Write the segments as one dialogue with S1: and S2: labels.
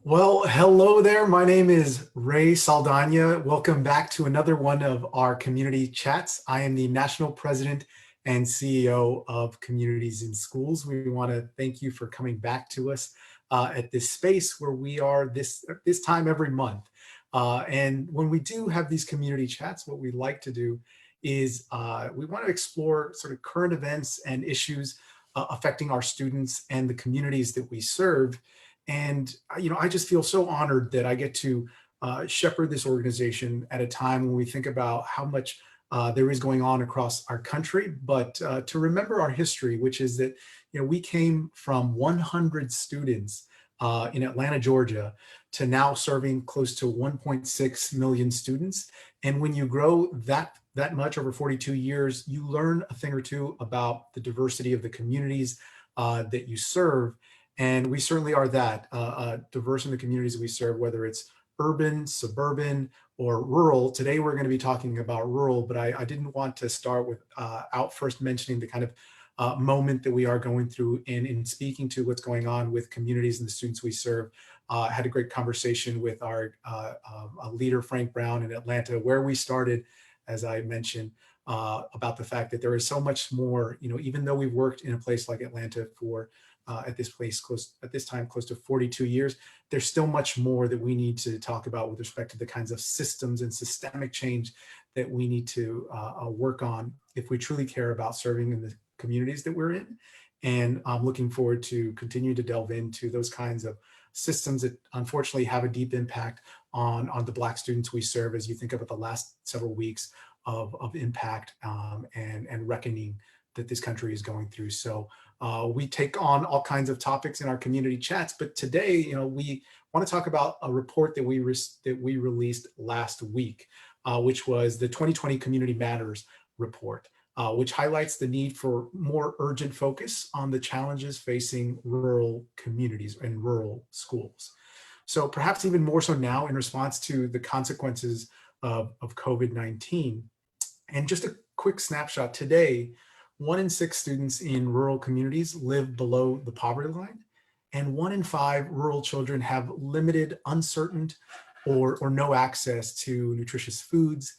S1: Well, hello there. My name is Ray Saldana. Welcome back to another one of our community chats. I am the National President and CEO of Communities in Schools. We want to thank you for coming back to us at this space where we are this time every month. And when we do have these community chats, what we like to do is we want to explore sort of current events and issues affecting our students and the communities that we serve. And I just feel so honored that I get to shepherd this organization at a time when we think about how much there is going on across our country, but to remember our history, which is that we came from 100 students in Atlanta, Georgia, to now serving close to 1.6 million students. And when you grow that much over 42 years, you learn a thing or two about the diversity of the communities that you serve. And we certainly are that diverse in the communities that we serve, whether it's urban, suburban, or rural. Today, we're going to be talking about rural, but I didn't want to start without first mentioning the kind of moment that we are going through in speaking to what's going on with communities and the students we serve. I had a great conversation with our leader, Frank Brown, in Atlanta, where we started, as I mentioned, about the fact that there is so much more, even though we've worked in a place like Atlanta for at this time close to 42 years, there's still much more that we need to talk about with respect to the kinds of systems and systemic change that we need to work on if we truly care about serving in the communities that we're in. And I'm looking forward to continue to delve into those kinds of systems that unfortunately have a deep impact on the Black students we serve, as you think about the last several weeks of impact and reckoning that this country is going through. So we take on all kinds of topics in our community chats, but today, we want to talk about a report that we released last week, which was the 2020 Community Matters report, which highlights the need for more urgent focus on the challenges facing rural communities and rural schools. So perhaps even more so now in response to the consequences of COVID-19. And just a quick snapshot today, 1 in 6 students in rural communities live below the poverty line, and 1 in 5 rural children have limited, uncertain, or no access to nutritious foods.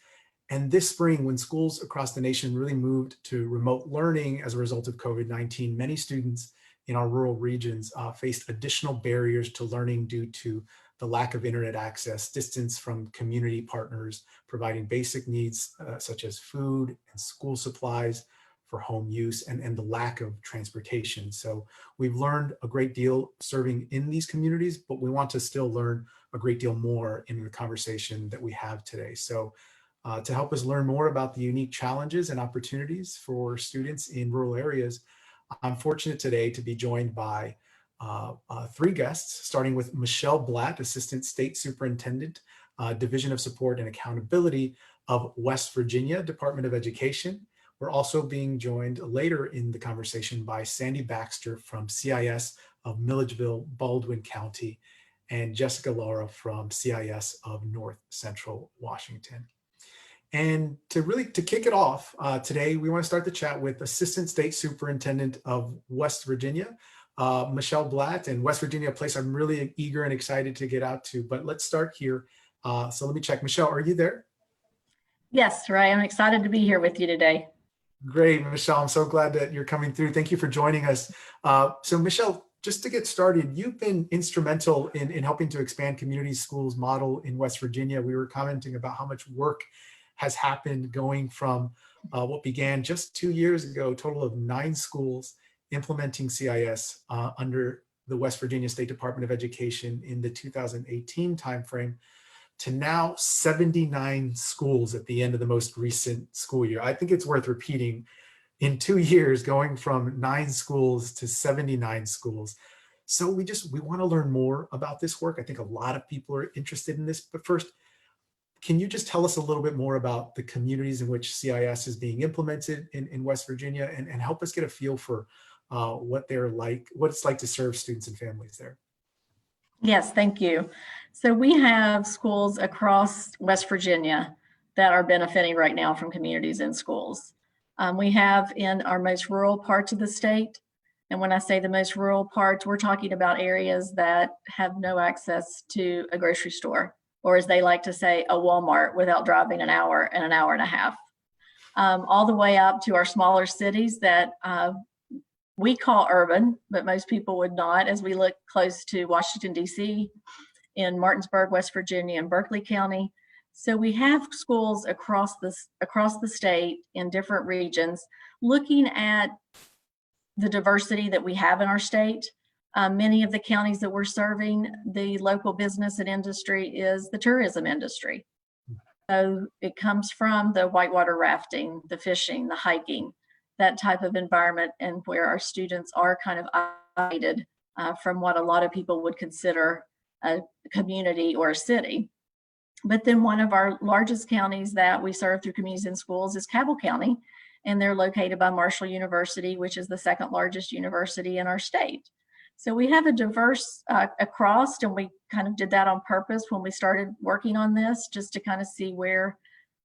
S1: And this spring, when schools across the nation really moved to remote learning as a result of COVID-19, many students in our rural regions faced additional barriers to learning due to the lack of internet access, distance from community partners, providing basic needs such as food and school supplies for home use, and the lack of transportation. So we've learned a great deal serving in these communities, but we want to still learn a great deal more in the conversation that we have today. So to help us learn more about the unique challenges and opportunities for students in rural areas, I'm fortunate today to be joined by 3 guests, starting with Michele Blatt, Assistant State Superintendent, Division of Support and Accountability of West Virginia Department of Education. We're also being joined later in the conversation by Sandy Baxter from CIS of Milledgeville-Baldwin County and Jessica Lara from CIS of North Central Washington. And to kick it off today, we want to start the chat with Assistant State Superintendent of West Virginia, Michele Blatt. And West Virginia, a place I'm really eager and excited to get out to. But let's start here. So let me check. Michele, are you there?
S2: Yes, Ray, I'm excited to be here with you today.
S1: Great, Michele. I'm so glad that you're coming through. Thank you for joining us. So Michele, just to get started, you've been instrumental in helping to expand community schools model in West Virginia. We were commenting about how much work has happened going from what began just 2 years ago, a total of 9 schools implementing CIS under the West Virginia State Department of Education in the 2018 timeframe, to now 79 schools at the end of the most recent school year. I think it's worth repeating, in 2 years, going from 9 schools to 79 schools. So we want to learn more about this work. I think a lot of people are interested in this, but first, can you just tell us a little bit more about the communities in which CIS is being implemented in West Virginia, and help us get a feel for what it's like to serve students and families there?
S2: Yes, thank you. So we have schools across West Virginia that are benefiting right now from communities in schools. We have in our most rural parts of the state, And when I say the most rural parts, we're talking about areas that have no access to a grocery store, or as they like to say, a Walmart, without driving an hour and an hour and a half. All the way up to our smaller cities that we call urban, but most people would not, as we look close to Washington, D.C., in Martinsburg, West Virginia, and Berkeley County. So we have schools across the state in different regions looking at the diversity that we have in our state. Many of the counties that we're serving, the local business and industry is the tourism industry. So it comes from the whitewater rafting, the fishing, the hiking, that type of environment, and where our students are kind of isolated from what a lot of people would consider a community or a city. But then one of our largest counties that we serve through Communities in Schools is Cabell County, and they're located by Marshall University, which is the second largest university in our state. So we have a diverse across, and we kind of did that on purpose when we started working on this, just to kind of see where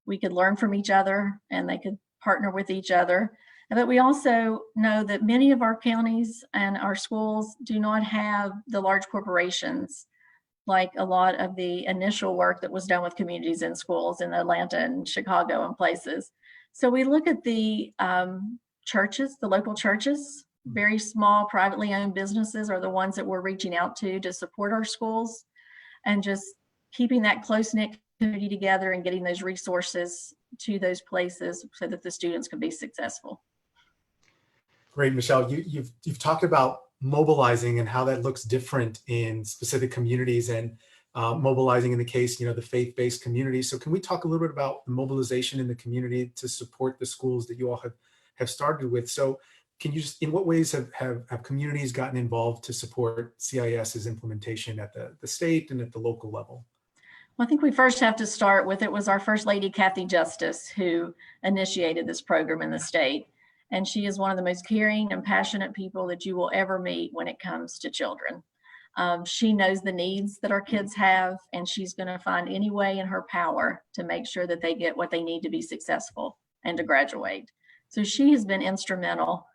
S2: we could learn from each other and they could partner with each other. But we also know that many of our counties and our schools do not have the large corporations like a lot of the initial work that was done with Communities in Schools in Atlanta and Chicago and places. So we look at the churches, the local churches, very small privately owned businesses are the ones that we're reaching out to support our schools, and just keeping that close-knit community together and getting those resources to those places so that the students can be successful.
S1: Great, Michele. You've talked about mobilizing and how that looks different in specific communities, and mobilizing in the case, the faith-based community. So can we talk a little bit about the mobilization in the community to support the schools that you all have started with? So can you just, in what ways have communities gotten involved to support CIS's implementation at the state and at the local level?
S2: Well, I think we first have to start with, it was our First Lady, Kathy Justice, who initiated this program in the state. And she is one of the most caring and passionate people that you will ever meet when it comes to children. She knows the needs that our kids have, and she's going to find any way in her power to make sure that they get what they need to be successful and to graduate. So she has been instrumental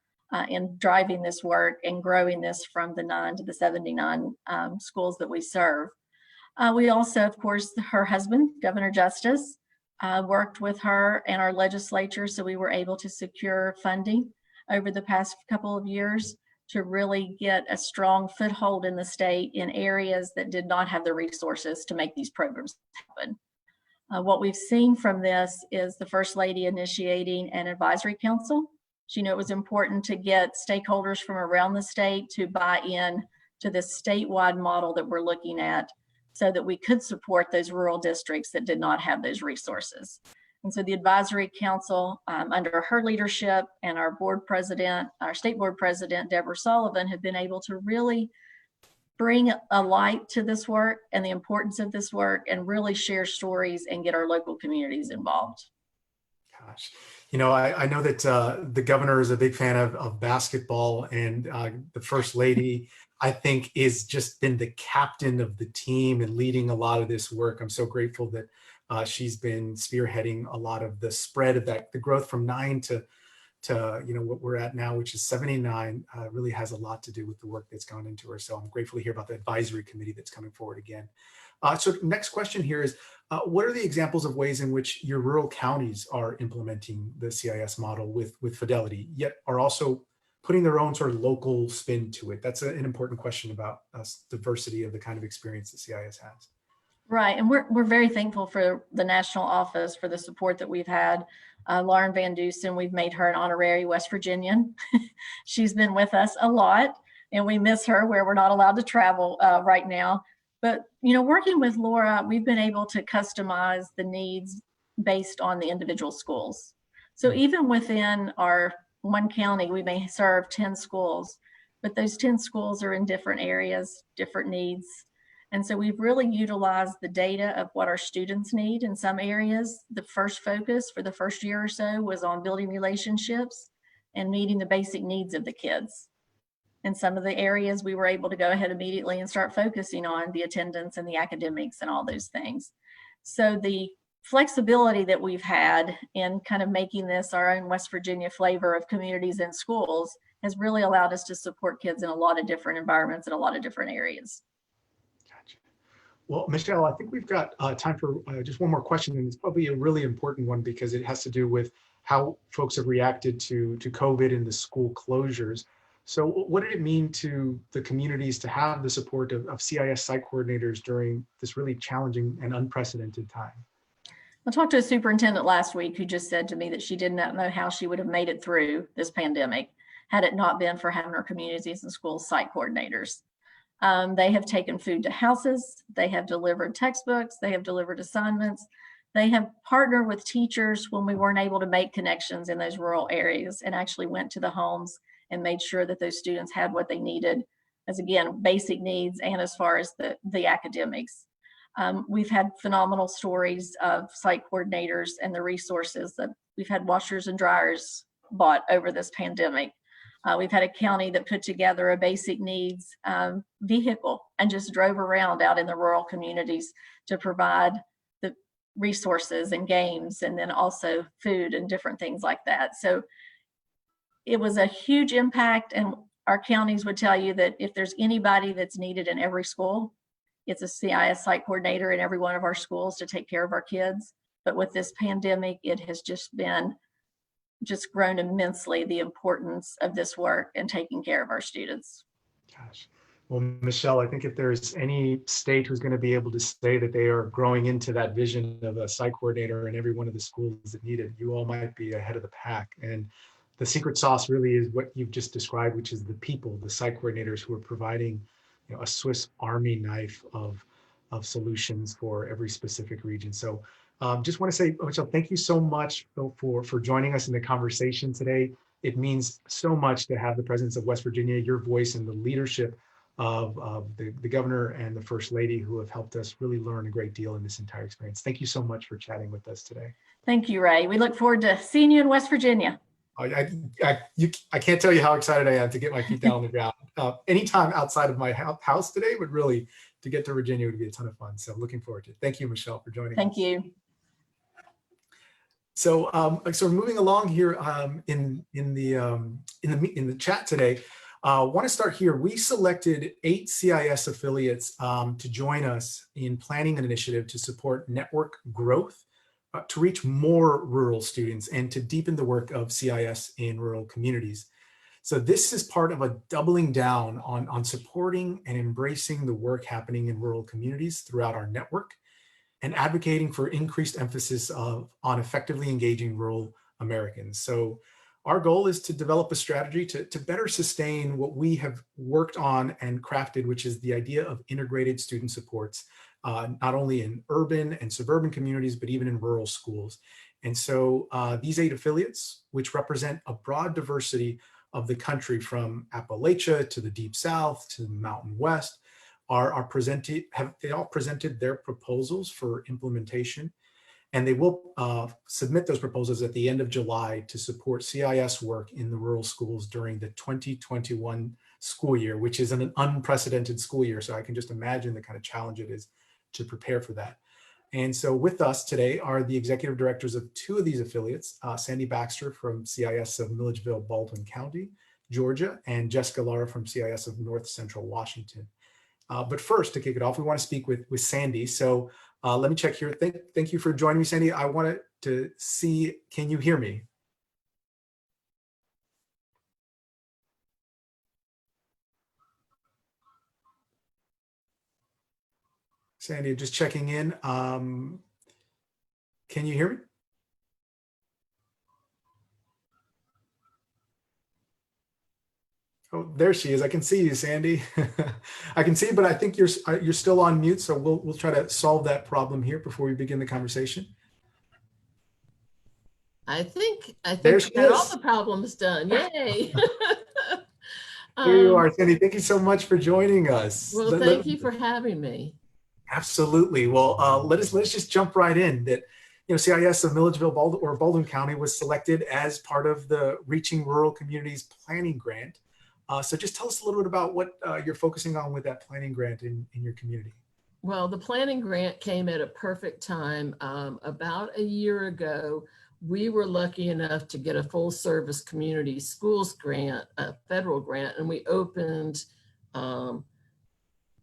S2: in driving this work and growing this from the 9 to the 79 schools that we serve. We also, of course, her husband, Governor Justice, worked with her and our legislature, so we were able to secure funding over the past couple of years to really get a strong foothold in the state in areas that did not have the resources to make these programs happen. What we've seen from this is the First Lady initiating an advisory council. She knew it was important to get stakeholders from around the state to buy in to this statewide model that we're looking at, so that we could support those rural districts that did not have those resources. And so the advisory council, under her leadership, and our board president, our state board president, Deborah Sullivan, have been able to really bring a light to this work and the importance of this work, and really share stories and get our local communities involved.
S1: Gosh, I know that the governor is a big fan of basketball, and the First Lady, I think, is just been the captain of the team and leading a lot of this work. I'm so grateful that she's been spearheading a lot of the spread of that. The growth from 9 to what we're at now, which is 79, really has a lot to do with the work that's gone into her. So I'm grateful to hear about the advisory committee that's coming forward again. So next question here is, what are the examples of ways in which your rural counties are implementing the CIS model with fidelity, yet are also putting their own sort of local spin to it? That's an important question about diversity of the kind of experience that CIS has.
S2: Right, and we're very thankful for the national office for the support that we've had. Lauren Van Dusen, we've made her an honorary West Virginian. She's been with us a lot, and we miss her where we're not allowed to travel right now. But working with Lara, we've been able to customize the needs based on the individual schools. So even within our one county, we may serve 10 schools, but those 10 schools are in different areas, different needs. And so we've really utilized the data of what our students need in some areas. The first focus for the first year or so was on building relationships and meeting the basic needs of the kids. In some of the areas, we were able to go ahead immediately and start focusing on the attendance and the academics and all those things. So the flexibility that we've had in kind of making this our own West Virginia flavor of Communities in Schools has really allowed us to support kids in a lot of different environments in a lot of different areas.
S1: Gotcha. Well, Michele, I think we've got time for just one more question, and it's probably a really important one because it has to do with how folks have reacted to COVID and the school closures. So what did it mean to the communities to have the support of CIS site coordinators during this really challenging and unprecedented time?
S2: I talked to a superintendent last week who just said to me that she did not know how she would have made it through this pandemic had it not been for having our communities and schools site coordinators. They have taken food to houses, they have delivered textbooks, they have delivered assignments, they have partnered with teachers when we weren't able to make connections in those rural areas and actually went to the homes and made sure that those students had what they needed as, again, basic needs and as far as the academics. We've had phenomenal stories of site coordinators and the resources that we've had washers and dryers bought over this pandemic. We've had a county that put together a basic needs vehicle and just drove around out in the rural communities to provide the resources and games and then also food and different things like that. So it was a huge impact, and our counties would tell you that if there's anybody that's needed in every school, it's a CIS site coordinator in every one of our schools to take care of our kids. But with this pandemic, it has just grown immensely, the importance of this work and taking care of our students.
S1: Gosh. Well, Michele, I think if there's any state who's going to be able to say that they are growing into that vision of a site coordinator in every one of the schools that need it, you all might be ahead of the pack. And the secret sauce really is what you've just described, which is the people, the site coordinators who are providing, a Swiss Army knife of solutions for every specific region. So just want to say, Michele, thank you so much for joining us in the conversation today. It means so much to have the presence of West Virginia, your voice, and the leadership of the governor and the first lady who have helped us really learn a great deal in this entire experience. Thank you so much for chatting with us today.
S2: Thank you, Ray. We look forward to seeing you in West Virginia.
S1: I can't tell you how excited I am to get my feet down on the ground. Anytime outside of my house today would really, to get to Virginia would be a ton of fun. So looking forward to it. Thank you, Michele, for joining us.
S2: Thank you.
S1: So, so moving along here in the chat today, want to start here. We selected 8 CIS affiliates to join us in planning an initiative to support network growth, to reach more rural students and to deepen the work of CIS in rural communities. So this is part of a doubling down on supporting and embracing the work happening in rural communities throughout our network, and advocating for increased emphasis on effectively engaging rural Americans. So our goal is to develop a strategy to better sustain what we have worked on and crafted, which is the idea of integrated student supports, not only in urban and suburban communities, but even in rural schools. And so these 8 affiliates, which represent a broad diversity of the country from Appalachia to the Deep South to the Mountain West, they all presented their proposals for implementation, and they will submit those proposals at the end of July to support CIS work in the rural schools during the 2021 school year, which is an unprecedented school year. So I can just imagine the kind of challenge it is to prepare for that. And so with us today are the executive directors of 2 of these affiliates, Sandy Baxter from CIS of Milledgeville-Baldwin County, Georgia, and Jessica Lara from CIS of North Central Washington. But first, to kick it off, we want to speak with Sandy. So let me check here. Thank you for joining me, Sandy. I wanted to see, can you hear me? Sandy, just checking in. Can you hear me? Oh, there she is. I can see you, Sandy. I can see, but I think you're still on mute. So we'll try to solve that problem here before we begin the conversation.
S3: I think
S1: There
S3: we got all the problems done. Yay!
S1: There you are, Sandy. Thank you so much for joining us.
S3: Well, thank you for having me.
S1: Absolutely. Well, let's just jump right in. That CIS of Milledgeville-Baldwin County was selected as part of the Reaching Rural Communities Planning Grant. So just tell us a little bit about what you're focusing on with that planning grant in your community.
S3: Well, the planning grant came at a perfect time. About a year ago, we were lucky enough to get a full service community schools grant, a federal grant, and we opened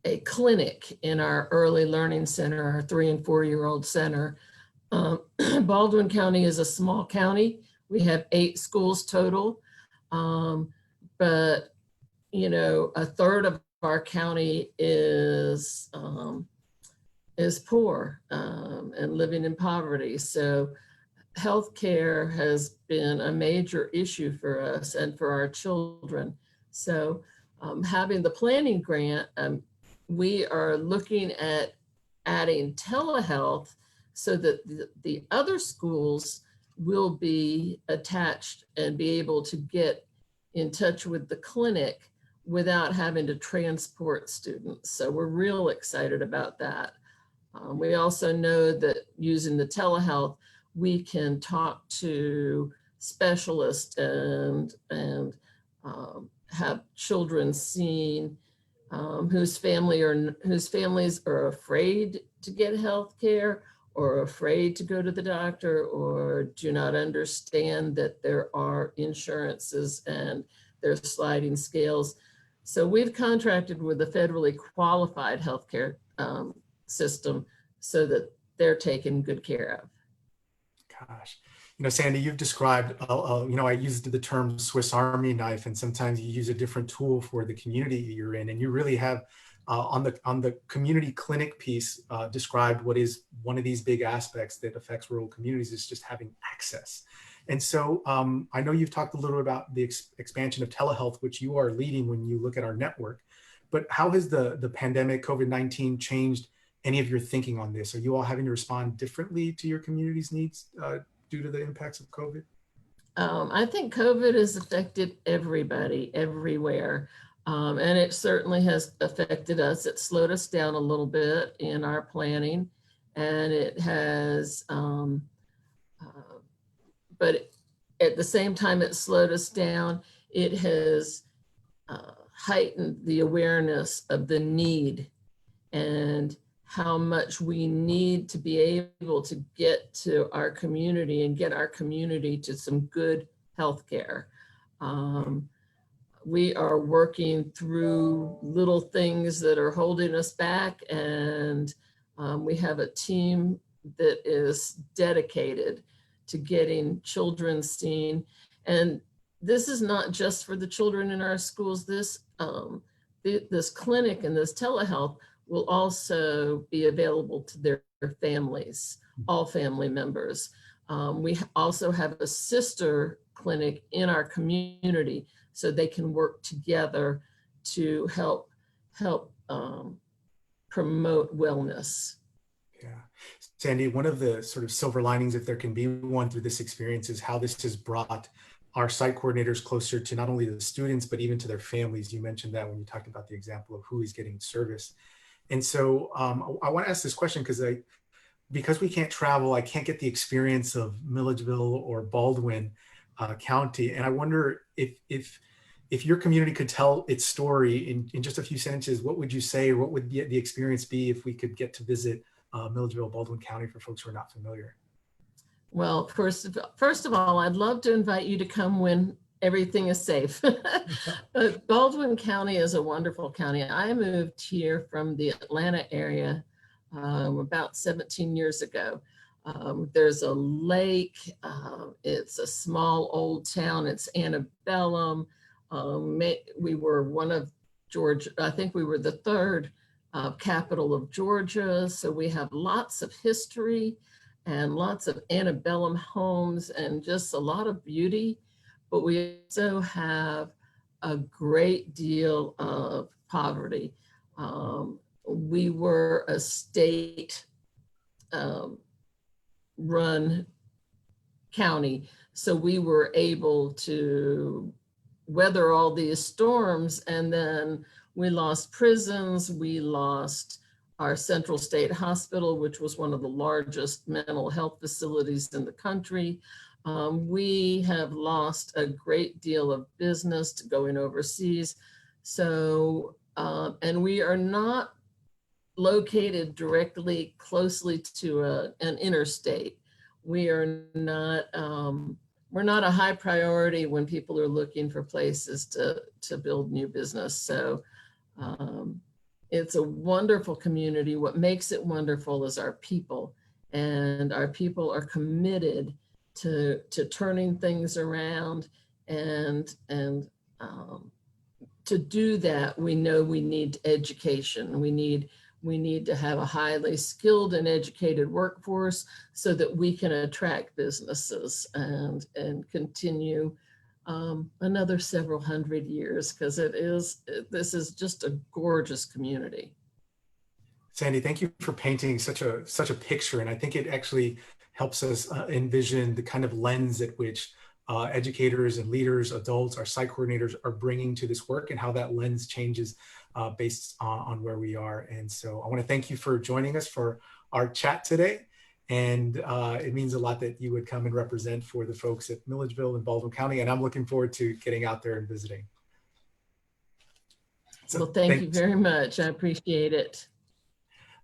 S3: a clinic in our early learning center, our 3 and 4 year old center. Baldwin County is a small county. We have 8 schools total, but you know, a third of our county is poor and living in poverty. So healthcare has been a major issue for us and for our children. So having the planning grant, we are looking at adding telehealth so that the other schools will be attached and be able to get in touch with the clinic without having to transport students. So we're real excited about that. We also know that using the telehealth, we can talk to specialists and have children seen whose families are afraid to get health care or afraid to go to the doctor or do not understand that there are insurances and there's sliding scales. So we've contracted with a federally qualified healthcare system so that they're taken good care of.
S1: Gosh, you know, Sandy, you've described, you know, I used the term Swiss Army knife, and sometimes you use a different tool for the community you're in, and you really have on the community clinic piece described what is one of these big aspects that affects rural communities is just having access. And so I know you've talked a little about the expansion of telehealth, which you are leading when you look at our network, but how has the pandemic, COVID-19, changed any of your thinking on this? Are you all having to respond differently to your community's needs due to the impacts of COVID?
S3: I think COVID has affected everybody everywhere. And it certainly has affected us. It slowed us down a little bit in our planning, and it has, but at the same time it slowed us down, it has heightened the awareness of the need and how much we need to be able to get to our community and get our community to some good health care. We are working through little things that are holding us back, and we have a team that is dedicated to getting children seen. And this is not just for the children in our schools. This clinic and this telehealth will also be available to their families, all family members. We also have a sister clinic in our community so they can work together to help promote wellness.
S1: Yeah. Sandy, one of the sort of silver linings, if there can be one through this experience, is how this has brought our site coordinators closer to not only the students, but even to their families. You mentioned that when you talked about the example of who is getting service. And so I want to ask this question because we can't travel, I can't get the experience of Milledgeville or Baldwin County. And I wonder if your community could tell its story in just a few sentences, what would you say, or what would the experience be if we could get to visit Milledgeville-Baldwin County for folks who are not familiar?
S3: Well, first of all, I'd love to invite you to come when everything is safe. But Baldwin County is a wonderful county. I moved here from the Atlanta area about 17 years ago. There's a lake. It's a small old town. It's antebellum. We were one of Georgia. I think we were the third capital of Georgia. So we have lots of history and lots of antebellum homes and just a lot of beauty. But we also have a great deal of poverty. We were a state run county, so we were able to weather all these storms, and then we lost prisons, we lost our Central State Hospital, which was one of the largest mental health facilities in the country. We have lost a great deal of business to going overseas. So, and we are not located directly closely to an interstate. we are not, we're not a high priority when people are looking for places to build new business. So it's a wonderful community. What makes it wonderful is our people, and our people are committed to turning things around, and to do that, we know we need education. We need to have a highly skilled and educated workforce so that we can attract businesses and continue another several hundred years, because this is just a gorgeous community.
S1: Sandy, thank you for painting such a picture, and I think it actually helps us envision the kind of lens at which educators and leaders, adults, our site coordinators are bringing to this work, and how that lens changes based on where we are. And so I want to thank you for joining us for our chat today. And it means a lot that you would come and represent for the folks at Milledgeville and Baldwin County. And I'm looking forward to getting out there and visiting. So,
S3: well, thank you very much. I appreciate it.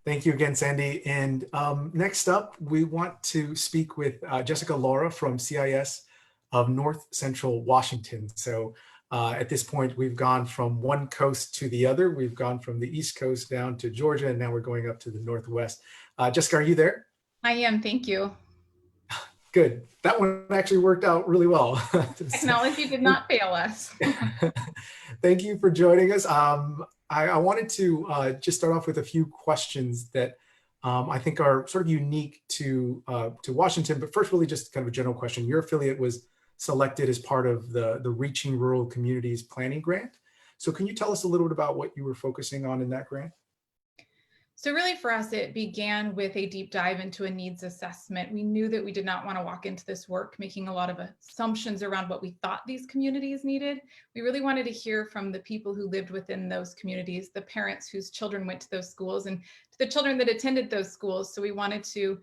S1: Thank you again, Sandy. And next up, we want to speak with Jessica Lara from CIS of North Central Washington. So at this point, we've gone from one coast to the other. We've gone from the East Coast down to Georgia, and now we're going up to the Northwest. Jessica, are you there?
S4: I am, thank you.
S1: Good. That one actually worked out really well.
S4: Technology did not fail us.
S1: Thank you for joining us. I wanted to just start off with a few questions that I think are sort of unique to Washington, but first really just kind of a general question. Your affiliate was selected as part of the Reaching Rural Communities Planning Grant. So can you tell us a little bit about what you were focusing on in that grant?
S4: So really for us, it began with a deep dive into a needs assessment. We knew that we did not want to walk into this work making a lot of assumptions around what we thought these communities needed. We really wanted to hear from the people who lived within those communities, the parents whose children went to those schools, and the children that attended those schools. So we wanted to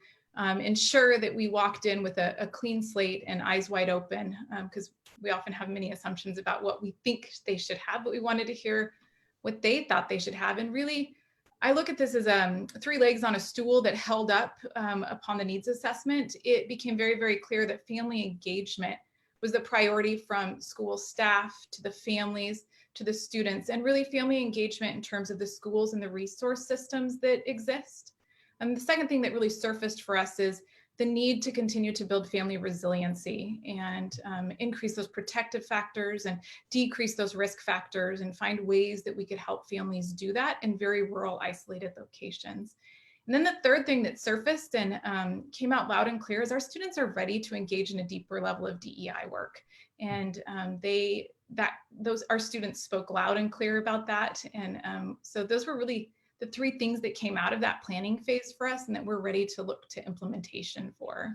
S4: ensure that we walked in with a clean slate and eyes wide open, because we often have many assumptions about what we think they should have, but we wanted to hear what they thought they should have. And really, I look at this as three legs on a stool that held up upon the needs assessment. It became very, very clear that family engagement was the priority, from school staff to the families to the students, and really family engagement in terms of the schools and the resource systems that exist. And the second thing that really surfaced for us is the need to continue to build family resiliency and increase those protective factors and decrease those risk factors, and find ways that we could help families do that in very rural, isolated locations. And then the third thing that surfaced and came out loud and clear is our students are ready to engage in a deeper level of DEI work. And our students spoke loud and clear about that. And so those were really the three things that came out of that planning phase for us, and that we're ready to look to implementation for.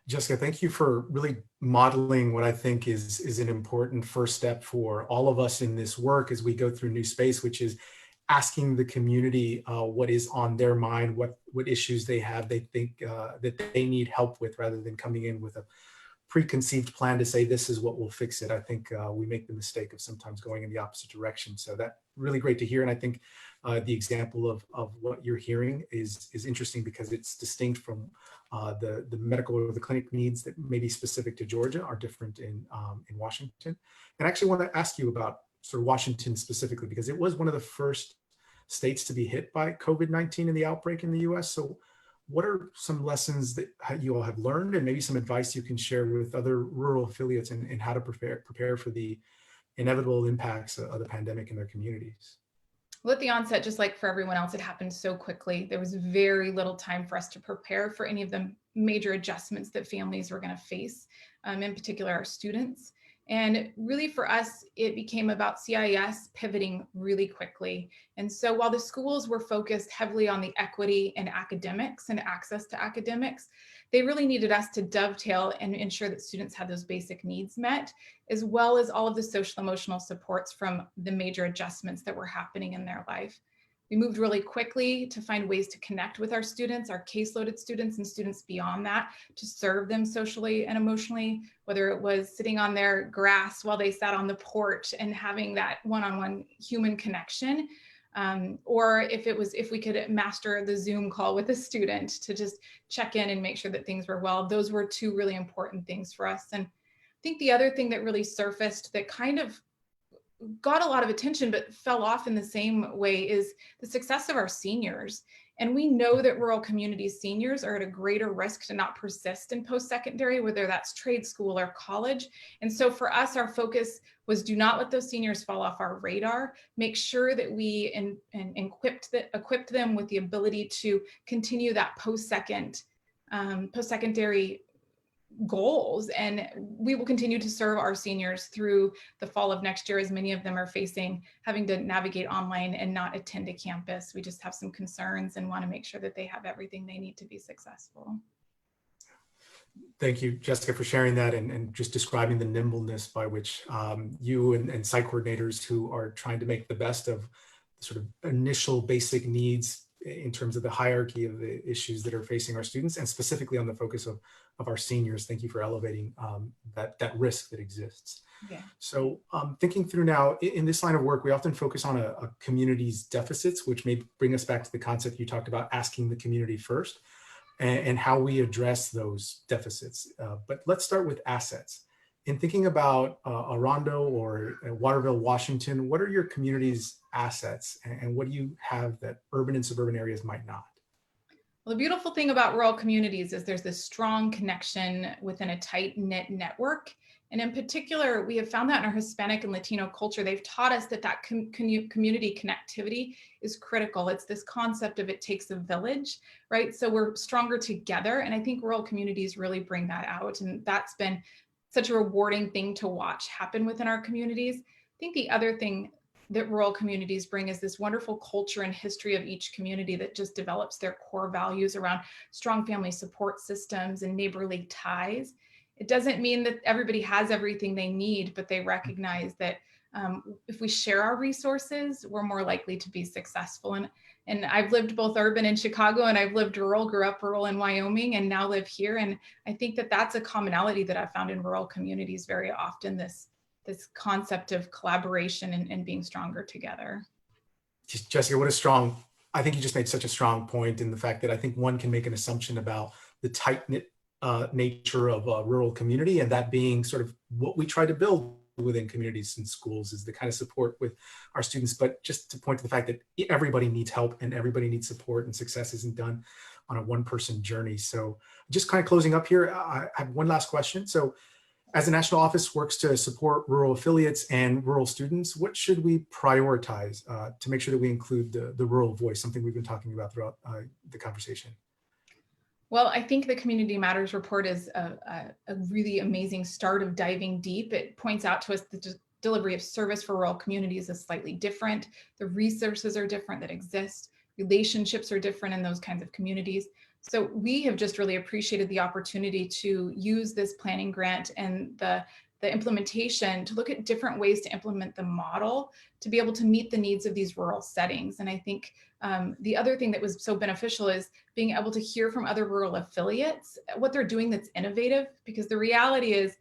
S1: Jessica, thank you for really modeling what I think is an important first step for all of us in this work as we go through new space, which is asking the community what is on their mind, what issues they have, they think that they need help with, rather than coming in with a preconceived plan to say this is what will fix it. I think we make the mistake of sometimes going in the opposite direction. So that's really great to hear. And I think the example of what you're hearing is interesting, because it's distinct from the medical or the clinic needs that may be specific to Georgia are different in Washington. And I actually want to ask you about sort of Washington specifically, because it was one of the first states to be hit by COVID-19 in the outbreak in the US. So what are some lessons that you all have learned, and maybe some advice you can share with other rural affiliates in how to prepare for the inevitable impacts of the pandemic in their communities?
S4: Well, at the onset, just like for everyone else, it happened so quickly. There was very little time for us to prepare for any of the major adjustments that families were going to face, in particular our students. And really for us, it became about CIS pivoting really quickly. And so while the schools were focused heavily on the equity and academics and access to academics, they really needed us to dovetail and ensure that students had those basic needs met, as well as all of the social emotional supports from the major adjustments that were happening in their life. We moved really quickly to find ways to connect with our students, our caseloaded students and students beyond that, to serve them socially and emotionally, whether it was sitting on their grass while they sat on the porch and having that one-on-one human connection. or if we could master the Zoom call with a student to just check in and make sure that things were well. Those were two really important things for us. And I think the other thing that really surfaced that kind of got a lot of attention but fell off in the same way is the success of our seniors. And we know that rural community seniors are at a greater risk to not persist in post-secondary, whether that's trade school or college. And so for us, our focus was do not let those seniors fall off our radar. Make sure that we equipped them with the ability to continue that post-secondary goals. And we will continue to serve our seniors through the fall of next year, as many of them are having to navigate online and not attend a campus. We just have some concerns and want to make sure that they have everything they need to be successful.
S1: Thank you, Jessica, for sharing that and just describing the nimbleness by which you and site coordinators who are trying to make the best of the sort of initial basic needs in terms of the hierarchy of the issues that are facing our students, and specifically on the focus of our seniors. Thank you for elevating that risk that exists.
S4: Yeah.
S1: So thinking through now, in this line of work, we often focus on a community's deficits, which may bring us back to the concept you talked about, asking the community first, and how we address those deficits. But let's start with assets. In thinking about Orondo or Waterville, Washington, what are your community's assets, and what do you have that urban and suburban areas might not?
S4: Well, the beautiful thing about rural communities is there's this strong connection within a tight-knit network. And in particular, we have found that in our Hispanic and Latino culture, they've taught us that community connectivity is critical. It's this concept of it takes a village, right? So we're stronger together. And I think rural communities really bring that out. And that's been such a rewarding thing to watch happen within our communities. I think the other thing that rural communities bring is this wonderful culture and history of each community that just develops their core values around strong family support systems and neighborly ties. It doesn't mean that everybody has everything they need, but they recognize that if we share our resources, we're more likely to be successful. And I've lived both urban in Chicago, and I've lived rural, grew up rural in Wyoming, and now live here. And I think that that's a commonality that I've found in rural communities very often, this concept of collaboration and being stronger together.
S1: Jessica, I think you just made such a strong point in the fact that I think one can make an assumption about the tight-knit nature of a rural community, and that being sort of what we try to build within communities and schools is the kind of support with our students. But just to point to the fact that everybody needs help and everybody needs support, and success isn't done on a one-person journey. So just kind of closing up here, I have one last question. So as the national office works to support rural affiliates and rural students, what should we prioritize to make sure that we include the rural voice, something we've been talking about throughout the conversation?
S4: Well, I think the Community Matters report is a really amazing start of diving deep. It points out to us the delivery of service for rural communities is slightly different. The resources are different that exist. Relationships are different in those kinds of communities. So we have just really appreciated the opportunity to use this planning grant and the implementation to look at different ways to implement the model to be able to meet the needs of these rural settings. And I think the other thing that was so beneficial is being able to hear from other rural affiliates what they're doing that's innovative, because the reality is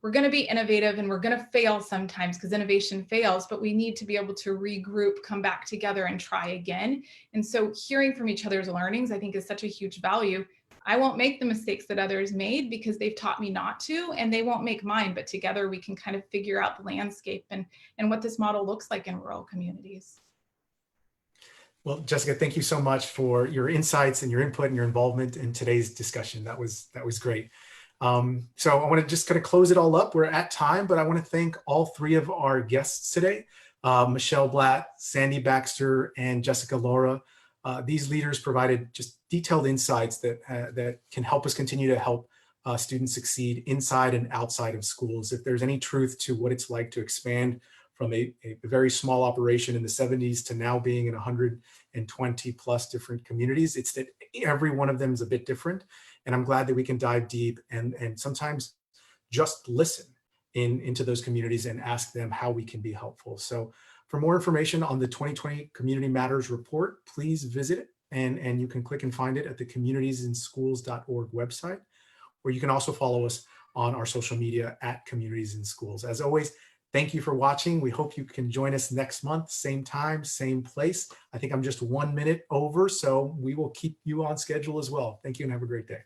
S4: we're going to be innovative and we're going to fail sometimes because innovation fails, but we need to be able to regroup, come back together and try again. And so hearing from each other's learnings, I think, is such a huge value. I won't make the mistakes that others made because they've taught me not to, and they won't make mine, but together we can kind of figure out the landscape and what this model looks like in rural communities.
S1: Well, Jessica, thank you so much for your insights and your input and your involvement in today's discussion. That was great. So I want to just kind of close it all up. We're at time, but I want to thank all three of our guests today, Michele Blatt, Sandy Baxter, and Jessica Lara. These leaders provided just detailed insights that can help us continue to help students succeed inside and outside of schools. If there's any truth to what it's like to expand from a very small operation in the 70s to now being in 120 plus different communities, it's that every one of them is a bit different. And I'm glad that we can dive deep and sometimes just listen into those communities and ask them how we can be helpful. So for more information on the 2020 Community Matters report, please visit it. And you can click and find it at the communitiesinschools.org website, or you can also follow us on our social media at Communities in Schools. As always, Thank you for watching. We hope you can join us next month, same time, same place. I think I'm just 1 minute over, so we will keep you on schedule as well. Thank you and have a great day.